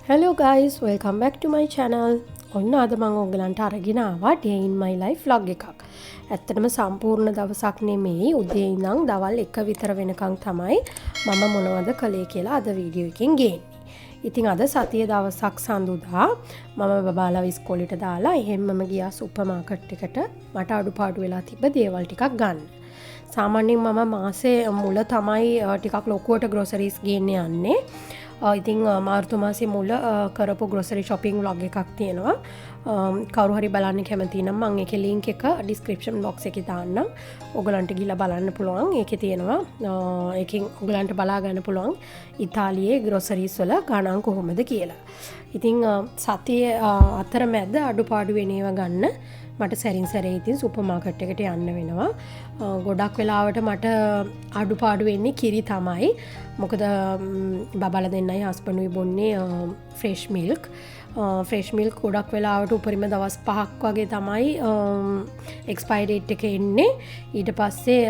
Hello guys, welcome back to my channel. ඔන්න අද මම ඔයගලන්ට අරගෙන ආවා day in my life vlog එකක්. ඇත්තටම සම්පූර්ණ දවසක් නෙමෙයි උදේ ඉඳන් දවල් 1 විතර වෙනකන් තමයි මම මොනවද කළේ කියලා අද වීඩියෝ එකෙන් ගේන්නේ. ඉතින් අද සතිය දවසක් සඳුදා මම බබාලා ඉස්කෝලේට දාලා එහෙම්මම ගියා සුපර් මාකට් එකට මට අඩුපාඩු වෙලා තිබ්බ දේවල් ටිකක් ගන්න. සාමාන්‍යයෙන් මම මාසේ මුල තමයි ටිකක් ලොකුවට ග්‍රොසරිස් ගේන්න යන්නේ. ඉතින් මාර්තු මාසේ මුල කරපු ග්‍රොසරි shopping vlog එකක් තියෙනවා. කවුරු හරි බලන්න කැමති නම් මම ඒකේ link එක description box එකේ දාන්නම්. ඔයගලන්ට ගිහලා බලන්න පුළුවන්. ඒකේ තියෙනවා. ඒකෙන් ඔයගලන්ට බලා ගන්න පුළුවන් ඉතාලියේ ග්‍රොසරිස් වල ගණන් කොහොමද කියලා. ඉතින් සතියේ අතරමැද අඩුපාඩු වෙන ඒවා ගන්න මට සැරින් සැරේ ඉතින් සුපර් මාකට් එකට යන්න වෙනවා. ගොඩක් වෙලාවට මට අඩුපාඩු වෙන්නේ කිරි තමයි. මොකද බබාලා දෙන්නයි හස්බන්ඩ්ුයි බොන්නේ ෆ්‍රෙෂ් මිල්ක්. ෆ්‍රෙෂ් මිල්ක් ගොඩක් වෙලාවට උපරිම දවස් 5ක් වගේ තමයි එක්ස්පයර් ඩේට් එක එන්නේ. ඊට පස්සේ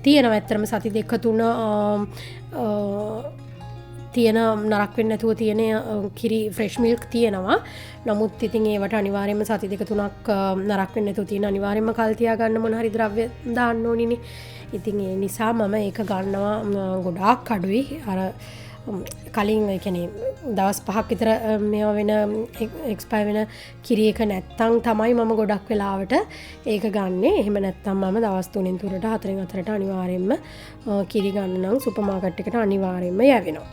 තියෙනවා ඇත්තටම සති 2-3 තියෙන නරක් වෙන්නේ නැතුව තියෙන කිරි ෆ්‍රෙෂ් මිල්ක් තියෙනවා. නමුත් ඉතින් ඒවට අනිවාර්යයෙන්ම සති 2-3ක් නරක් වෙන්නේ නැතුව තියෙන අනිවාර්යයෙන්ම කල් තියා ගන්න මොන හරි ද්‍රව්‍ය දාන්න ඕනිනේ. ඉතින් ඒ නිසා මම ඒක ගන්නවා ගොඩාක් අඩුයි. අර කලින් ඒ කියන්නේ දවස් 5ක් විතර මේවා වෙන එක්ස්පයර් වෙන කිරි එක නැත්තම් තමයි මම ගොඩක් වෙලාවට ඒක ගන්නෙ. එහෙම නැත්තම් මම දවස් 3න් 3ට 4න් 4ට අනිවාර්යයෙන්ම කිරි ගන්න නම් සුපර් මාකට් එකට අනිවාර්යයෙන්ම යවෙනවා.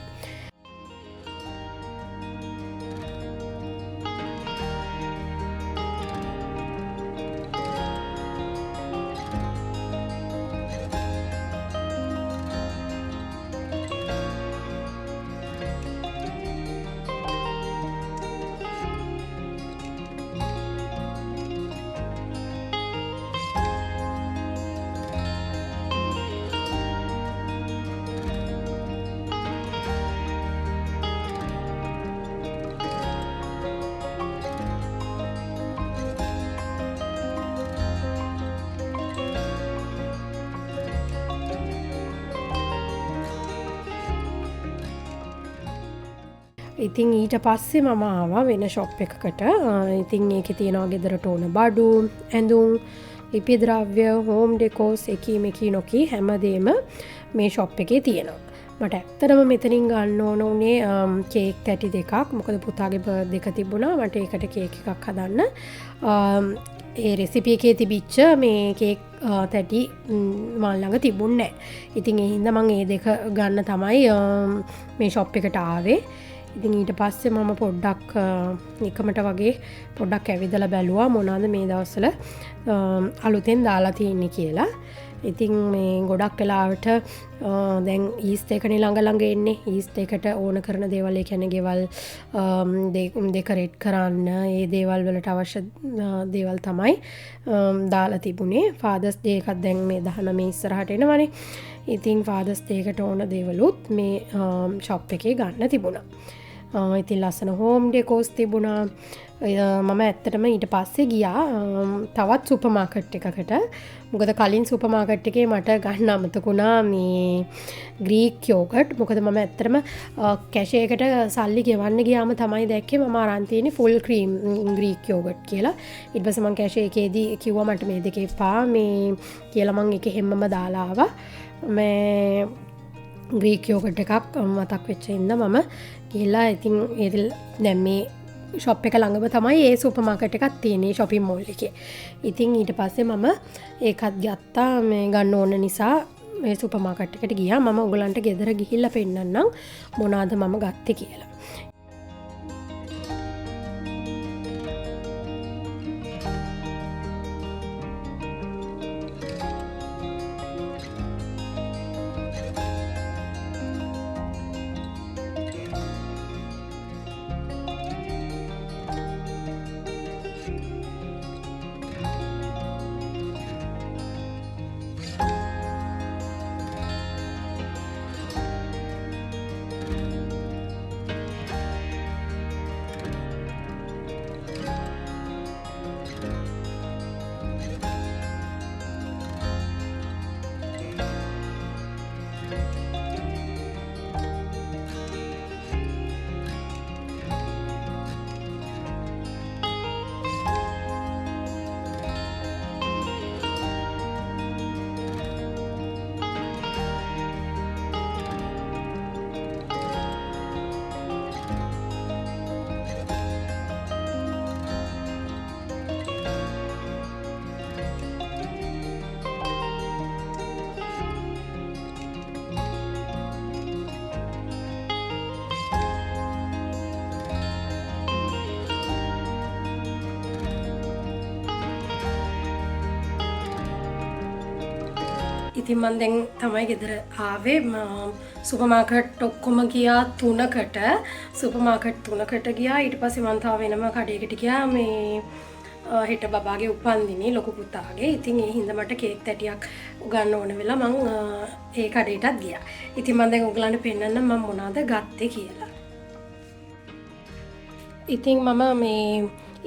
ඉතින් ඊට පස්සේ මම ආවා වෙන ෂොප් එකකට. ඉතින් ඒකේ තියෙනවා ගෙදරට ඕන බඩු, ඇඳුම්, ලිපි ද්‍රව්‍ය, හෝම් ඩෙකෝස් එකී මෙකී නොකී හැමදේම මේ ෂොප් එකේ තියෙනවා. මට ඇත්තටම මෙතනින් ගන්න ඕන උනේ කේක් තැටි දෙකක්. මොකද පුතාගේ බර්ත්ඩේ එක තිබුණා. මට ඒකට කේක් එකක් හදන්න. ඒ රෙසිපි එකේ තිබිච්ච මේ කේක් තැටි මල් ළඟ තිබුණේ නැහැ. ඉතින් ඒ හින්දා මම මේ දෙක ගන්න තමයි මේ ෂොප් එකට ආවේ. ඉතින් ඊට පස්සේ මම පොඩ්ඩක් නිකමට වගේ පොඩ්ඩක් ඇවිදලා බැලුවා මොනවාද මේ දවස්වල අලුතෙන් දාලා තියෙන්නේ කියලා. ඉතින් මේ ගොඩක් වෙලාවට දැන් ඊස්ට් එකනේ ළඟ එන්නේ. ඊස්ට් එකට ඕන කරන දේවල් ඒ කියන්නේ ගෙවල් ඩෙකොරේට් කරන්න ඒ දේවල් වලට අවශ්‍ය දේවල් තමයි දාලා තිබුණේ. ෆාදර්ස් ඩේ එකක් දැන් මේ 19 ඉස්සරහට එනවනේ. ඉතින් ෆාදර්ස් ඩේ එකට ඕන දේවලුත් මේ ෂොප් එකේ ගන්න තිබුණා. ඉතින් ලස්සන හෝම් ඩෙකෝස් තිබුණා. මම ඇත්තටම ඊට පස්සේ ගියා තවත් සුපර් මාකට් එකකට. මොකද කලින් සුපර් මාකට් එකේ මට ගන්න අමතකුණා මේ ග්‍රීක් යෝගට්. මොකද මම ඇත්තටම කැෂේ එකට සල්ලි ගෙවන්න ගියාම තමයි දැක්කේ මම අරන් තියෙන්නේ ෆුල් ක්‍රීම් ග්‍රීක් යෝගට් කියලා. ඊට පස්සේ මම කැෂේ එකේදී කිව්වා මට මේ දෙක එපා මේ කියලා මම ඒක හැමම දාලා ආවා. මේ ග්‍රීක් යෝගට් එකක් මතක් වෙච්ච ඉඳ මම ගිහලා ඉතින් දැන් මේ ෂොප් එක ළඟම තමයි ඒ සුපර් මාකට් එකක් තියෙන්නේ shopping mall එකේ. ඉතින් ඊට පස්සේ මම ඒකත් ගත්තා මේ ගන්න ඕන නිසා මේ සුපර් මාකට් එකට ගියා. මම ඔයගලන්ට ගෙදර ගිහිල්ලා පෙන්නන්නම් මොනවාද මම ගත්තේ කියලා. ඉතින් මම දැන් තමයි ගෙදර ආවේ. සුපර් මාකට් ඔක්කොම ගියා 3කට. සුපර් මාකට් 3කට ගියා. ඊට පස්සේ මම තව වෙනම කඩේකට ගියා. මේ හෙට බබාගේ උපන්දිනේ ලොකු පුතාගේ. ඉතින් ඒ හින්දා මට කේක් තැටියක් උගන්න ඕන වෙලා මම ඒ කඩේටත් ගියා. ඉතින් මම දැන් ඔයගලන්ට පෙන්නන්න මම මොනවද ගත්තේ කියලා. ඉතින් මම මේ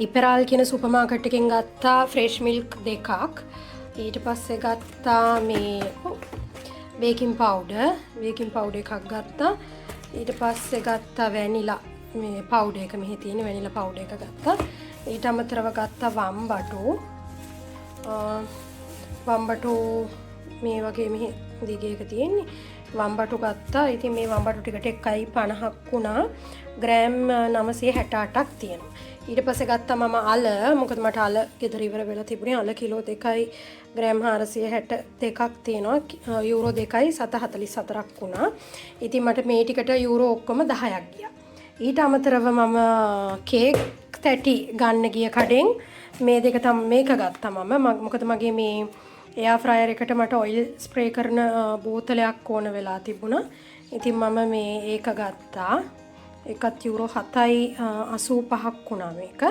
ඉපෙරාල් කියන සුපර් මාකට් එකෙන් ගත්තා ෆ්‍රෙෂ් මිල්ක් දෙකක්. ඊට පස්සේ ගත්තා මේ බේකින් පවුඩර් එකක් ගත්තා. ඊට පස්සේ ගත්තා වැනිලා මේ පවුඩර් එක මෙහි තියෙන වැනිලා පවුඩර් එක ගත්තා. ඊට අමතරව ගත්තා වම්බටු මේ වගේ මෙහි දිගේක තියෙන්නේ වම්බටු ගත්තා. ඉතින් මේ වම්බටු ටිකට 1.50ක් වුණා. ග්‍රෑම් 968ක් තියෙනවා. ඊට පස්සේ ගත්තා මම අල. මොකද මට අල ගෙදර ඉවර වෙලා තිබුණේ. අල කිලෝ 2යි ග්‍රෑම් 462ක් තියෙනවා. යූරෝ 2යි 744ක් වුණා. ඉතින් මට මේ ටිකට යූරෝ ඔක්කොම 10ක් ගියා. ඊට අමතරව මම කේක් තැටි ගන්න ගිය කඩෙන් මේ දෙක මේක ගත්තා මම. මොකද මගේ මේ එයා ෆ්‍රයර් එකට මට ඔයිල් ස්ප්‍රේ කරන බෝතලයක් ඕන වෙලා තිබුණා. ඉතින් මම මේ ඒක ගත්තා. එකත් යූරෝ 7.85ක් වුණා මේක.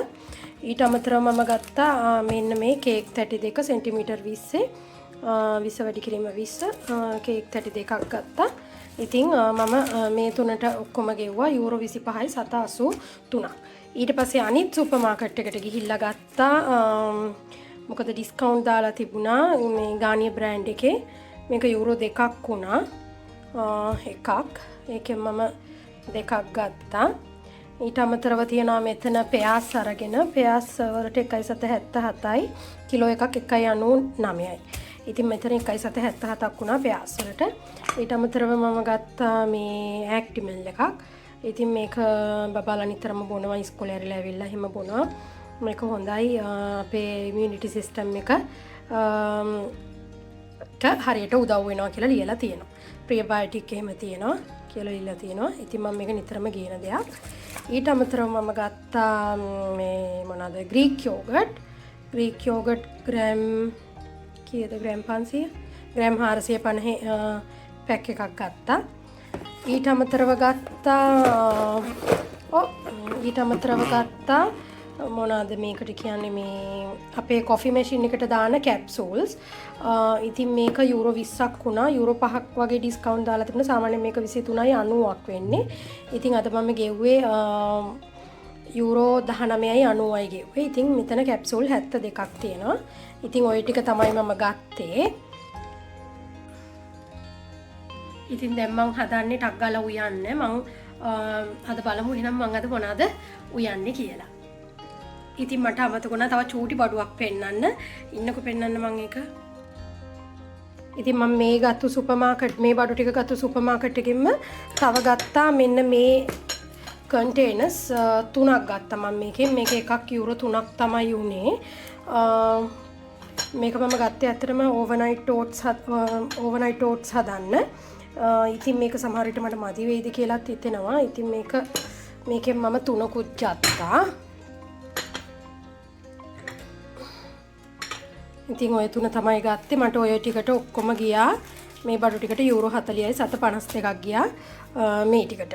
ඊට අමතරව මම ගත්තා මෙන්න මේ කේක් තැටි දෙක සෙන්ටිමීටර් 20 වැඩි කිරීම 20 කේක් තැටි දෙකක් ගත්තා. ඉතින් මම මේ තුනට ඔක්කොම ගෙව්වා යූරෝ 25යි 783ක්. ඊට පස්සේ අනිත් සුපර් මාකට් එකට ගිහිල්ලා ගත්තා. මොකද ඩිස්කවුන්ට් දාලා තිබුණා මේ ගානිය බ්‍රෑන්ඩ් එකේ. මේක යූරෝ 2ක් වුණා. එකක්. ඒකෙන් මම දෙකක් ගත්තා. ඊට අමතරව තියනවා මෙතන පෙයාස් අරගෙන පෙයාස් වලට 1.77යි කිලෝ එකක් 1.99යි. ඉතින් මෙතන 1.77ක් වුණා පෙයාස් වලට. ඊට අමතරව මම ගත්තා මේ ඇක්ටිමල් එකක්. ඉතින් මේක බබාලා නිතරම බොනවා ඉස්කෝලේ ඇරිලා ඇවිල්ලා එහෙම බොනවා. මේක හොඳයි අපේ ඉමුනිටි සිස්ටම් එක හරියට උදව් වෙනවා කියලා ලියලා තියෙනවා. ප්‍රියබයොටික් එහෙම තියෙනවා කියලා ලියලා තියෙනවා. ඉතින් මම මේක නිතරම ගේන දෙයක්. ඊට අමතරව මම ගත්තා මේ මොනවාද ග්‍රීක් යෝගට් ග්‍රෑම් කීයද ග්‍රෑම් 500 ග්‍රෑම් 450 පැක් එකක් ගත්තා. ඊට අමතරව ගත්තා මොනවාද මේකට කියන්නේ මේ අපේ කොෆි මැෂින් එකට දාන කැප්සූල්ස්. ඉතින් මේක යූරෝ 20ක් වුණා. යූරෝ 5ක් වගේ ඩිස්කවුන්ට් දාලා තිබුණා. සාමාන්‍යයෙන් මේක 23.90ක් වෙන්නේ. ඉතින් අද මම ගෙව්වේ යූරෝ 19.90යි ගෙව්වේ. ඉතින් මෙතන කැප්සූල් 72ක් තියෙනවා. ඉතින් ওই ටික තමයි මම ගත්තේ. ඉතින් දැන් මං හදන්නේ ටක් ගාලා උයන්න. මං අද බලමු එහෙනම් මං අද මොනවද උයන්නේ කියලා. ඉතින් මට අමතක වුණා තව චූටි බඩුවක් පෙන්නන්න. ඉන්නකෝ පෙන්නන්න මං ඒක. ඉතින් මම මේ ගත්ත සුපර් මාකට් මේ බඩු ටික ගත්ත සුපර් මාකට් එකෙන්ම තව ගත්තා මෙන්න මේ කන්ටේනර්ස් 3ක් ගත්තා මම මේකෙන්. මේක එකක් යූරෝ 3ක් තමයි උනේ. මේක මම ගත්තේ ඇත්තටම ඕවර්නයිට් ඕට්ස් හදන්න. ඉතින් මේක සමහර විට මට මදි වෙයිද කියලාත් හිතෙනවා. ඉතින් මේකෙන් මම 3කුත් ගත්තා. ඉතින් ඔය 3 තමයි ගත්තේ. මට ඔය ටිකට ඔක්කොම ගියා මේ බඩු ටිකට යූරෝ 40යි 752ක් ගියා මේ ටිකට.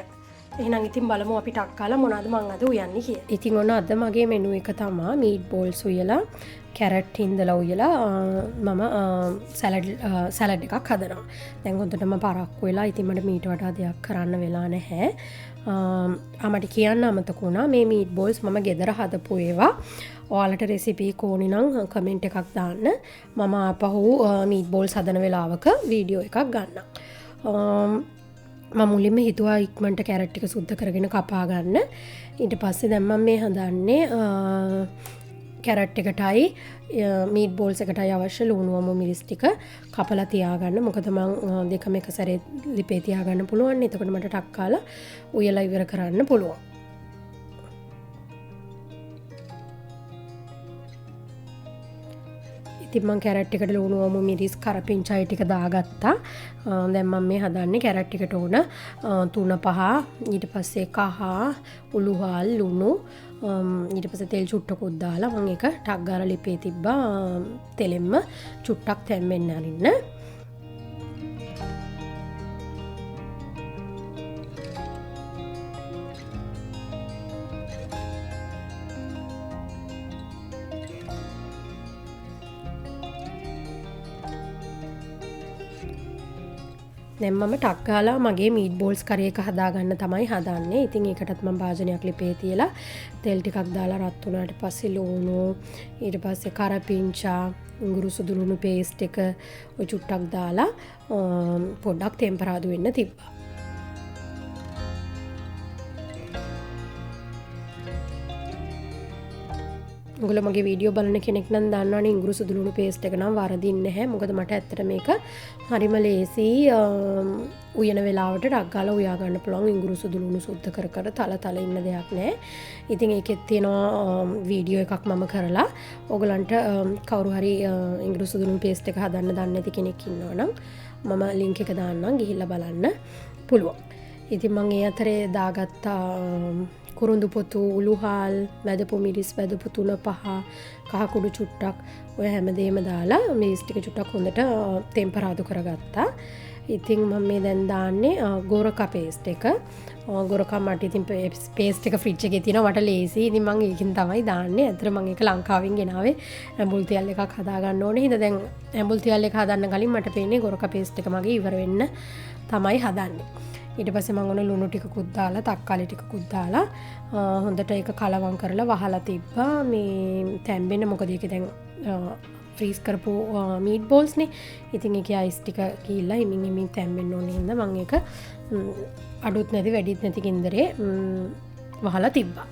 එහෙනම් ඉතින් බලමු අපි ටක් කාලා මොනවද මං අද උයන්නේ කියලා. ඉතින් ඔන්න අද මගේ මෙනු එක තමයි මීට් බෝල්ස් උයලා කැරට් හින්දලා උයලා මම සැලඩ් එකක් හදනවා. දැන් හොඳටම පරක්කු වෙලා ඉතින් මට මීට වඩා දෙයක් කරන්න වෙලා නැහැ. මට කියන්න අමතක වුණා මේ මීට් බෝල්ස් මම ගෙදර හදපු ඒවා. ඔයාලට රෙසිපි ඕනි නම් කමෙන්ට් එකක් දාන්න. මම ආපහු මීට් බෝල්ස් හදන වෙලාවක වීඩියෝ එකක් ගන්නම්. මම මුලින්ම හිතුවා ඉක්මනට කැරට් ටික සුද්ධ කරගෙන කපා ගන්න. ඊට පස්සේ දැන් මම මේ හදන්නේ කැරට් එකටයි මීට් බෝල්ස් එකටයි අවශ්‍ය ලුණුවම මිරිස් ටික කපලා තියාගන්න. මොකද මම දෙකම එක සැරේ ලිපේ තියාගන්න පුළුවන්. එතකොට මට ටක් කාලා උයලා ඉවර කරන්න පුළුවන්. ඉතින් මම කැරට් එකට ලුණුවම මිරිස් කරපිංචායි ටික දාගත්තා. දැන් මම මේ හදන්නේ කැරට් එකට ඕන 3-5 ඊට පස්සේ කහ උළුහල් ලුණු ඊට පස්සේ තෙල් චුට්ටකුත් දාලා මම ඒක ටක් ගාලා ලිපේ තිබ්බා තෙලෙන්ම චුට්ටක් තැම්බෙන්න අරින්න. දැන් මම ටක් ගාලා මගේ මීට් බෝල්ස් කරේ එක හදාගන්න තමයි හදන්නේ. ඉතින් ඒකටත් මම භාජනයක් ලිපේ තියලා තෙල් ටිකක් දාලා රත් වුණාට පස්සේ ලුණු, ඊට පස්සේ කරපිංචා, ඉඟුරු සුදු ලුණු පේස්ට් එක ඔය චුට්ටක් දාලා පොඩ්ඩක් ටෙම්පරාදු වෙන්න තිබ්බා. ඔයගොල්ලෝ මගේ වීඩියෝ බලන කෙනෙක් නම් දන්නවනේ ඉඟුරු සුදු ලුණු පේස්ට් එක නම් වරදින්නේ නැහැ. මොකද මට ඇත්තට මේක හරිම ලේසි උයන වෙලාවට ටක් ගාලා උයා ගන්න පුළුවන්. ඉඟුරු සුදු ලුණු සුද්ධ කර තල ඉන්න දෙයක් නැහැ. ඉතින් ඒකෙත් තියෙනවා වීඩියෝ එකක් මම කරලා ඔයගලන්ට කවුරු හරි ඉඟුරු සුදු ලුණු පේස්ට් එක හදන්න දන්නේ නැති කෙනෙක් ඉන්නවනම් මම ලින්ක් එක දාන්නම් ගිහිල්ලා බලන්න පුළුවන්. ඉතින් මම ඒ අතරේ දාගත්තා කුරුඳු පොතු, උළුහාල්, වැදපු මිරිස්, වැදපු තුන පහ, කහ කුඩු චුට්ටක් ඔය හැමදේම දාලා මිරිස් ටික චුට්ටක් හොඳට ටෙම්පරාදු කරගත්තා. ඉතින් මම මේ දැන් දාන්නේ ගෝරකා පේස්ට් එක. ගෝරකා මට ඉතින් පේස්ට් එක ෆ්‍රිජ් එකේ තියෙනවා මට ලේසි. ඉතින් මම ඒකෙන් තමයි දාන්නේ. අතර මම ඒක ලංකාවෙන් ගෙනාවේ ඇඹුල් තියල් එකක් හදා ගන්න ඕනේ. හින්දා දැන් ඇඹුල් තියල් එක හදන්න කලින් මට පේන්නේ ගෝරකා පේස්ට් එක මගේ ඉවර වෙන්න තමයි හදන්නේ. ඊට පස්සේ මම ඔන්න ලුණු ටිකකුත් දාලා තක්කාලි ටිකකුත් දාලා හොඳට ඒක කලවම් කරලා වහලා තිබ්බා. මේ තැම්බෙන්න මොකද ඒක දැන් ෆ්‍රීස් කරපු මීට් බෝල්ස් නේ. ඉතින් ඒකේ අයිස් ටික ගිහිල්ලා හිමින් තැම්බෙන්න ඕනේ හින්දා මම ඒක අඩුත් නැති වැඩිත් නැති කින්දරේ වහලා තිබ්බා.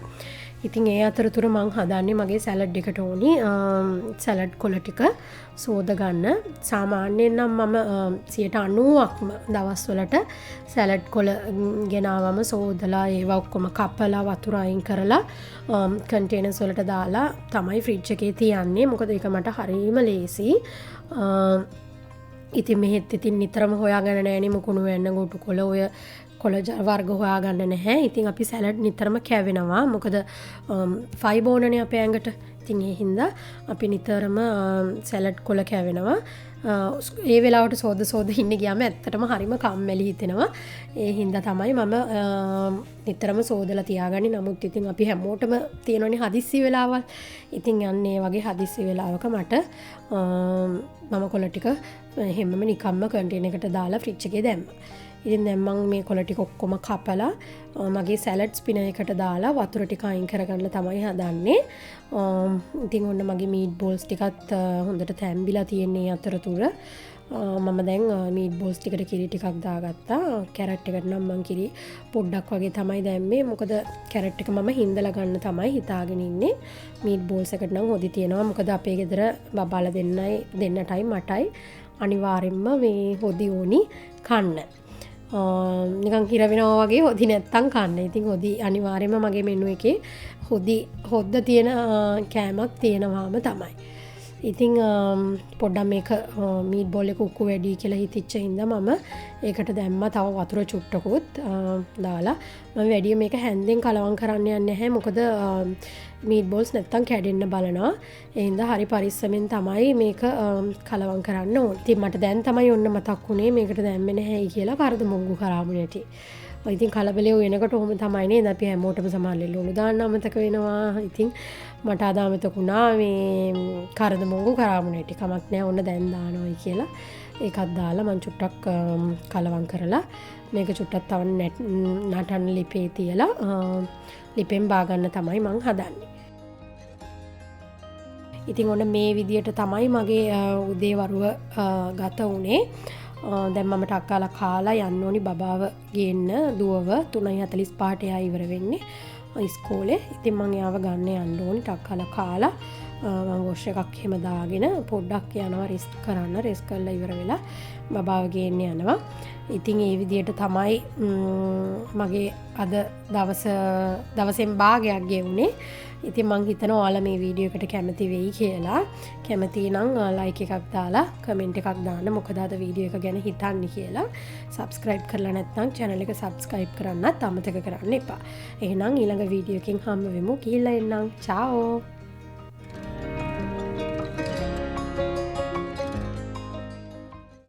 ඉතින් ඒ අතරතුර මං හදන්නේ මගේ සැලඩ් එකට ඕනි සැලඩ් කොළ ටික සෝද ගන්න. සාමාන්‍යයෙන් නම් මම 90%ක්ම දවස්වලට සැලඩ් කොළ ගෙනාවම සෝදලා ඒවා ඔක්කොම කපලා වතුර අයින් කරලා කන්ටේනර්ස් වලට දාලා තමයි ෆ්‍රිජ් එකේ තියන්නේ. මොකද ඒක මට හරිම ලේසි. ඉතින් මෙහෙත් ඉතින් නිතරම හොයාගෙන නෑනේ මුකුණු වෙන්න ගොටු කොළ ඔය කොළ වර්ග හොයාගන්න නැහැ. ඉතින් අපි සැලඩ් නිතරම කැවෙනවා. මොකද ෆයිබර් ඕනනේ අපේ ඇඟට. ඉතින් ඒ හින්දා අපි නිතරම සැලඩ් කොළ කැවෙනවා. ඒ වෙලාවට සෝද ඉන්න ගියාම ඇත්තටම හරිම කම්මැලි හිතෙනවා. ඒ හින්දා තමයි මම නිතරම සෝදලා තියාගන්නේ. නමුත් ඉතින් අපි හැමෝටම තියෙනවනේ හදිස්සි වෙලාවල්. ඉතින් යන්නේ වගේ හදිස්සි වෙලාවක මට මම කොළ ටික හැමම නිකම්ම කන්ටේනර් එකට දාලා ෆ්‍රිජ් එකේ දැම්මා. ඉතින් දැන් මම මේ කොළ ටික ඔක්කොම කපලා මගේ සැලඩ් ස්පිනර් එකට දාලා වතුර ටික අයින් කරගන්න තමයි හදන්නේ. ඉතින් ඔන්න මගේ මීට් බෝල්ස් ටිකත් හොඳට තැම්බිලා තියෙන්නේ අතරතුර. මම දැන් මීට් බෝල්ස් ටිකට කිරි ටිකක් දාගත්තා. කැරට් එකට නම් මම කිරි පොඩ්ඩක් වගේ තමයි දැම්මේ. මොකද කැරට් එක මම හින්දලා ගන්න තමයි හිතාගෙන ඉන්නේ. මීට් බෝල්ස් එකට නම් හොදි තියෙනවා. මොකද අපේ ගෙදර බබාලා දෙන්නටයි මටයි අනිවාර්යෙන්ම මේ හොදි ඕනි කන්න. නිකන් හිර වෙනවා වගේ හොදි නැත්තම් කන්න. ඉතින් හොදි අනිවාර්යයෙන්ම මගේ මෙනු එකේ හොද්ද තියෙන කෑමක් තියෙනවාම තමයි. ඉතින් පොඩ්ඩක් මේක මීට් බෝල් එක උක්කු වැඩි කියලා හිතෙච්ච හින්දා මම ඒකට දැම්මා තව වතුර චුට්ටකුත් දාලා. මම වැඩි මේක හැන්දෙන් කලවම් කරන්න යන්නේ නැහැ. මොකද මීට් බෝල්ස් නැත්තම් කැඩෙන්න බලනවා. ඒ හින්දා හරි පරිස්සමෙන් තමයි මේක කලවම් කරන්න ඕනේ. ඉතින් මට දැන් තමයි ඔන්න මතක් වුණේ මේකට දැම්මේ නැහැයි කියලා කරදමුංගු කරාමු නැටි. ඉතින් කලබලේ වෙනකොට ඔහොම තමයි නේද අපි හැමෝටම සමාල්ලේ ලුණු දාන්න අමතක වෙනවා. ඉතින් මට අද අමතක වුණා මේ කරදමුංගු කරාමු නැටි. කමක් නැහැ ඔන්න දැන් දානවායි කියලා. ඒකත් දාලා මං චුට්ටක් කලවම් කරලා මේක චුට්ටක් තව නටන්න ලිපේ තියලා ලිපෙන් බාගන්න තමයි මං හදන්නේ. ඉතින් ඔන්න මේ විදියට තමයි මගේ උදේ වරුව ගත වුණේ. දැන් මම ටක් ගාලා කාලා යන්න ඕනි බබාව ගේන්න දුවව 3:45ට එයා ඉවර වෙන්නේ ඉස්කෝලේ. ඉතින් මම එයාව ගන්න යන්න ඕනි ටක් ගාලා කාලා මම වොෂ් එකක් එහෙම දාගෙන පොඩ්ඩක් යනවා රෙස්ට් කරන්න. රෙස්ට් කරලා ඉවර වෙලා බබාව ගේන්න යනවා. ඉතින් ඒ විදියට තමයි මගේ අද දවසෙන් භාගයක් ගෙවුනේ. ඉතින් මං හිතනවා ඔයාලා මේ වීඩියෝ එකට කැමති වෙයි කියලා. කැමති නම් ලයික් එකක් දාලා කමෙන්ට් එකක් දාන්න. මොකද අද වීඩියෝ එක ගැන හිතන්නේ කියලා. සබ්ස්ක්‍රයිබ් කරලා නැත්නම් channel එක සබ්ස්ක්‍රයිබ් කරන්නත් අමතක කරන්න එපා. එහෙනම් ඊළඟ වීඩියෝ එකකින් හම්බ වෙමු. ගිහිල්ලා එන්නම්. චාෝ.